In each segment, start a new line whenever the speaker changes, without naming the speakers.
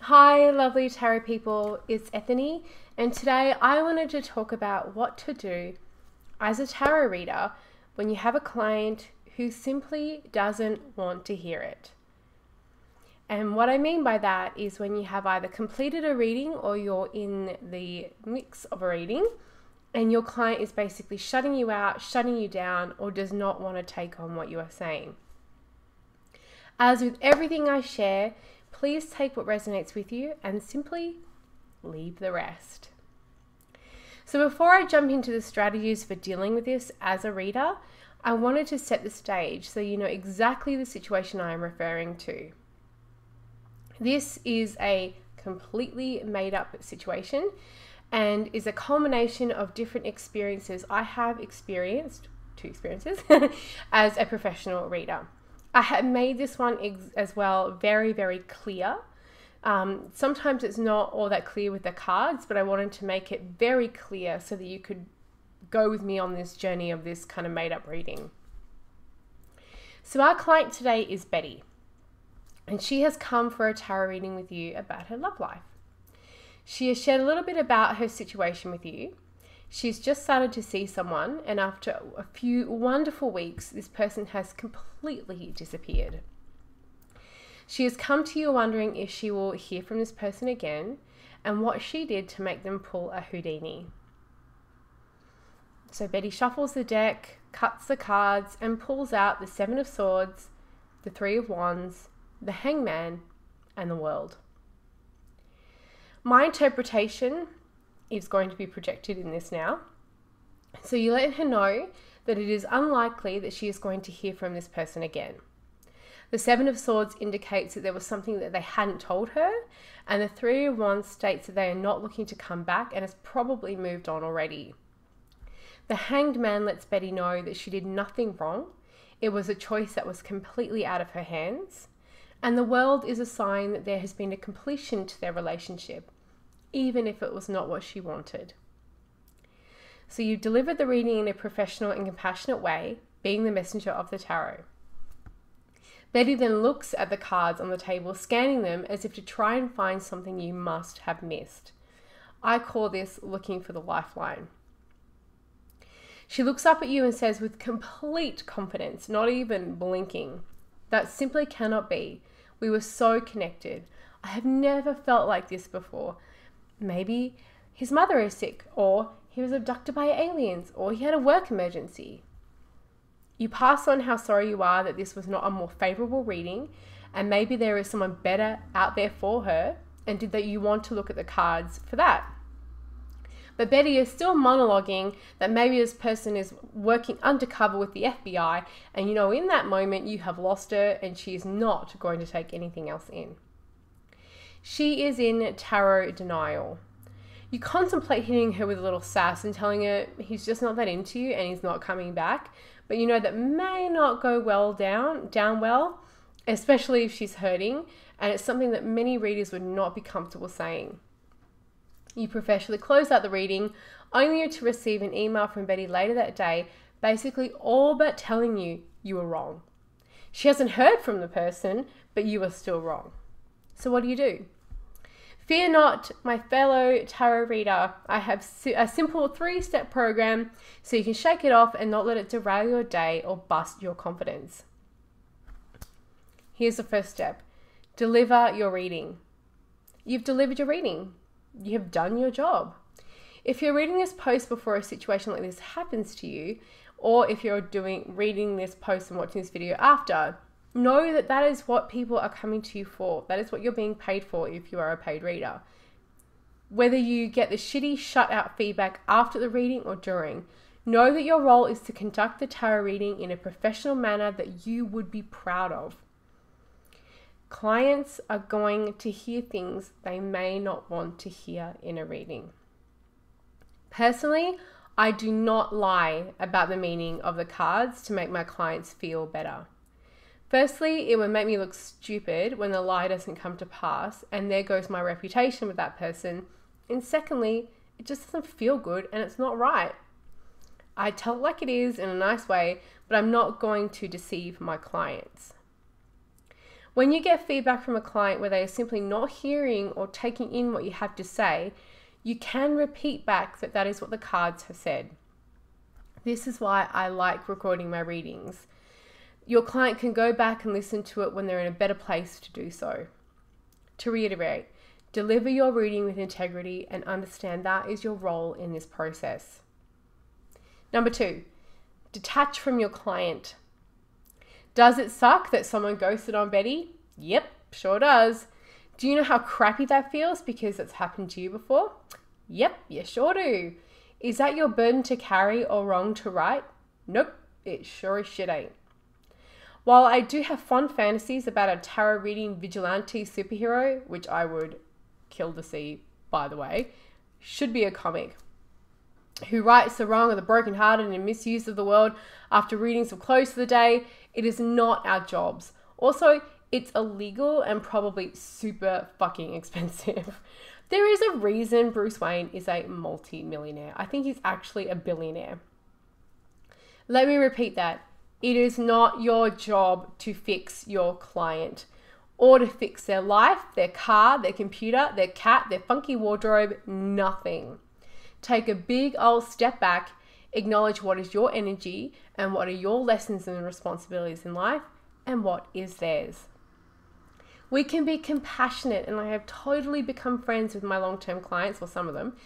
Hi, lovely tarot people. It's Ethany, and today I wanted to talk about what to do as a tarot reader when you have a client who simply doesn't want to hear it. And what I mean by that is when you have either completed a reading or you're in the mix of a reading and your client is basically shutting you out, shutting you down, or does not want to take on what you are saying. As with everything I share, please take what resonates with you and simply leave the rest. So before I jump into the strategies for dealing with this as a reader, I wanted to set the stage so you know exactly the situation I am referring to. This is a completely made up situation and is a culmination of different experiences I have experienced, two experiences, as a professional reader. I have made this one as well very, very clear. Sometimes it's not all that clear with the cards, but I wanted to make it very clear so that you could go with me on this journey of this kind of made up reading. So our client today is Betty, and she has come for a tarot reading with you about her love life. She has shared a little bit about her situation with you. She's just started to see someone, and after a few wonderful weeks, this person has completely disappeared. She has come to you wondering if she will hear from this person again and what she did to make them pull a Houdini. So Betty shuffles the deck, cuts the cards, and pulls out the Seven of Swords, the Three of Wands, the Hangman, and the World. My interpretation is going to be projected in this now. So you let her know that it is unlikely that she is going to hear from this person again. The Seven of Swords indicates that there was something that they hadn't told her, and the Three of Wands states that they are not looking to come back and has probably moved on already. The Hanged Man lets Betty know that she did nothing wrong. It was a choice that was completely out of her hands. And the World is a sign that there has been a completion to their relationship, even if it was not what she wanted. So you delivered the reading in a professional and compassionate way, being the messenger of the tarot. Betty then looks at the cards on the table, scanning them as if to try and find something you must have missed. I call this looking for the lifeline. She looks up at you and says with complete confidence, not even blinking, "That simply cannot be. We were so connected. I have never felt like this before. Maybe his mother is sick, or he was abducted by aliens, or he had a work emergency." You pass on how sorry you are that this was not a more favorable reading, and maybe there is someone better out there for her, and that you want to look at the cards for that. But Betty is still monologuing that maybe this person is working undercover with the FBI, and in that moment you have lost her and she is not going to take anything else in. She is in tarot denial. You contemplate hitting her with a little sass and telling her he's just not that into you and he's not coming back, but that may not go down well, especially if she's hurting, and it's something that many readers would not be comfortable saying. You professionally close out the reading, only to receive an email from Betty later that day, basically all but telling you you were wrong. She hasn't heard from the person, but you are still wrong. So what do? Fear not, my fellow tarot reader. I have a simple 3-step program so you can shake it off and not let it derail your day or bust your confidence. Here's the first step. Deliver your reading. You've delivered your reading. You have done your job. If you're reading this post before a situation like this happens to you, or if you're reading this post and watching this video after, know that that is what people are coming to you for. That is what you're being paid for if you are a paid reader. Whether you get the shitty shut-out feedback after the reading or during, know that your role is to conduct the tarot reading in a professional manner that you would be proud of. Clients are going to hear things they may not want to hear in a reading. Personally, I do not lie about the meaning of the cards to make my clients feel better. Firstly, it would make me look stupid when the lie doesn't come to pass, and there goes my reputation with that person. And secondly, it just doesn't feel good and it's not right. I tell it like it is in a nice way, but I'm not going to deceive my clients. When you get feedback from a client where they are simply not hearing or taking in what you have to say, you can repeat back that that is what the cards have said. This is why I like recording my readings. Your client can go back and listen to it when they're in a better place to do so. To reiterate, deliver your reading with integrity and understand that is your role in this process. Number 2, detach from your client. Does it suck that someone ghosted on Betty? Yep, sure does. Do you know how crappy that feels because it's happened to you before? Yep, you sure do. Is that your burden to carry or wrong to right? Nope, it sure as shit ain't. While I do have fond fantasies about a tarot reading vigilante superhero, which I would kill to see, by the way, should be a comic, who rights the wrong of the brokenhearted and misused of the world after readings of close to the day, it is not our jobs. Also, it's illegal and probably super fucking expensive. There is a reason Bruce Wayne is a multi-millionaire. I think he's actually a billionaire. Let me repeat that. It is not your job to fix your client or to fix their life, their car, their computer, their cat, their funky wardrobe, nothing. Take a big old step back, acknowledge what is your energy and what are your lessons and responsibilities in life and what is theirs. We can be compassionate, and I have totally become friends with my long-term clients, or some of them,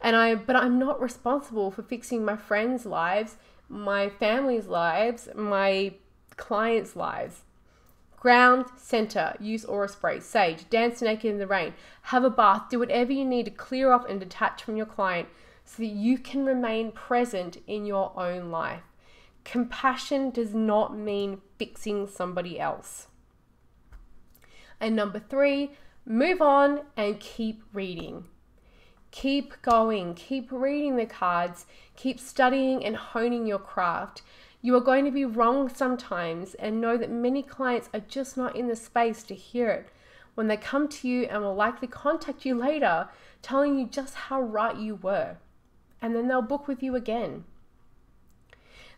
but I'm not responsible for fixing my friends' lives, my family's lives, my clients' lives. Ground, center, use aura spray, sage, dance naked in the rain, have a bath, do whatever you need to clear off and detach from your client so that you can remain present in your own life. Compassion does not mean fixing somebody else. And number 3, move on and keep reading. Keep going, keep reading the cards, keep studying and honing your craft. You are going to be wrong sometimes, and know that many clients are just not in the space to hear it when they come to you and will likely contact you later telling you just how right you were. And then they'll book with you again.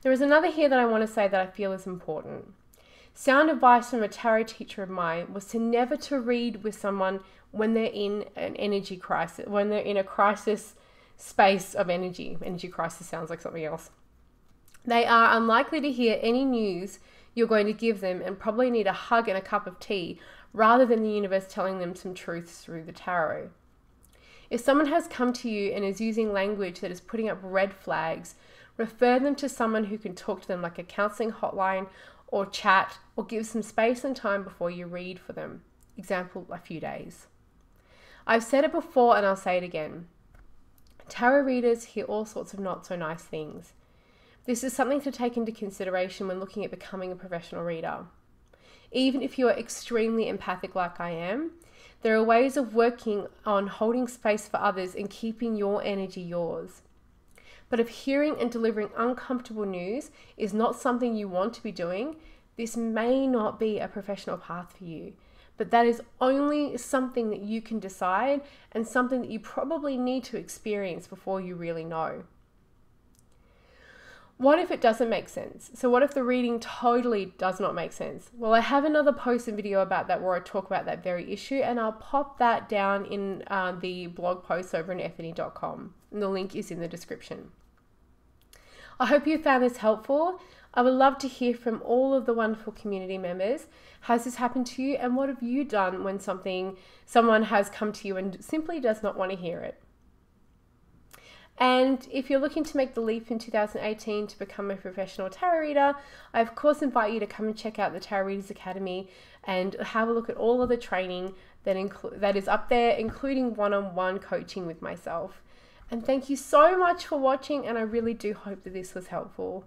There is another here that I want to say that I feel is important. Sound advice from a tarot teacher of mine was to never to read with someone when they're in an energy crisis, when they're in a crisis space of energy. Energy crisis sounds like something else. They are unlikely to hear any news you're going to give them and probably need a hug and a cup of tea rather than the universe telling them some truths through the tarot. If someone has come to you and is using language that is putting up red flags, refer them to someone who can talk to them, like a counseling hotline or chat, or give some space and time before you read for them. Example, a few days. I've said it before and I'll say it again. Tarot readers hear all sorts of not so nice things. This is something to take into consideration when looking at becoming a professional reader. Even if you are extremely empathic like I am, there are ways of working on holding space for others and keeping your energy yours. But if hearing and delivering uncomfortable news is not something you want to be doing, this may not be a professional path for you. But that is only something that you can decide and something that you probably need to experience before you really know. What if it doesn't make sense? So what if the reading totally does not make sense? Well, I have another post and video about that where I talk about that very issue, and I'll pop that down in the blog post over on ethany.com. And the link is in the description. I hope you found this helpful. I would love to hear from all of the wonderful community members. Has this happened to you? And what have you done when someone has come to you and simply does not want to hear it? And if you're looking to make the leap in 2018 to become a professional tarot reader, I of course invite you to come and check out the Tarot Readers Academy and have a look at all of the training that is up there, including one-on-one coaching with myself. And thank you so much for watching, and I really do hope that this was helpful.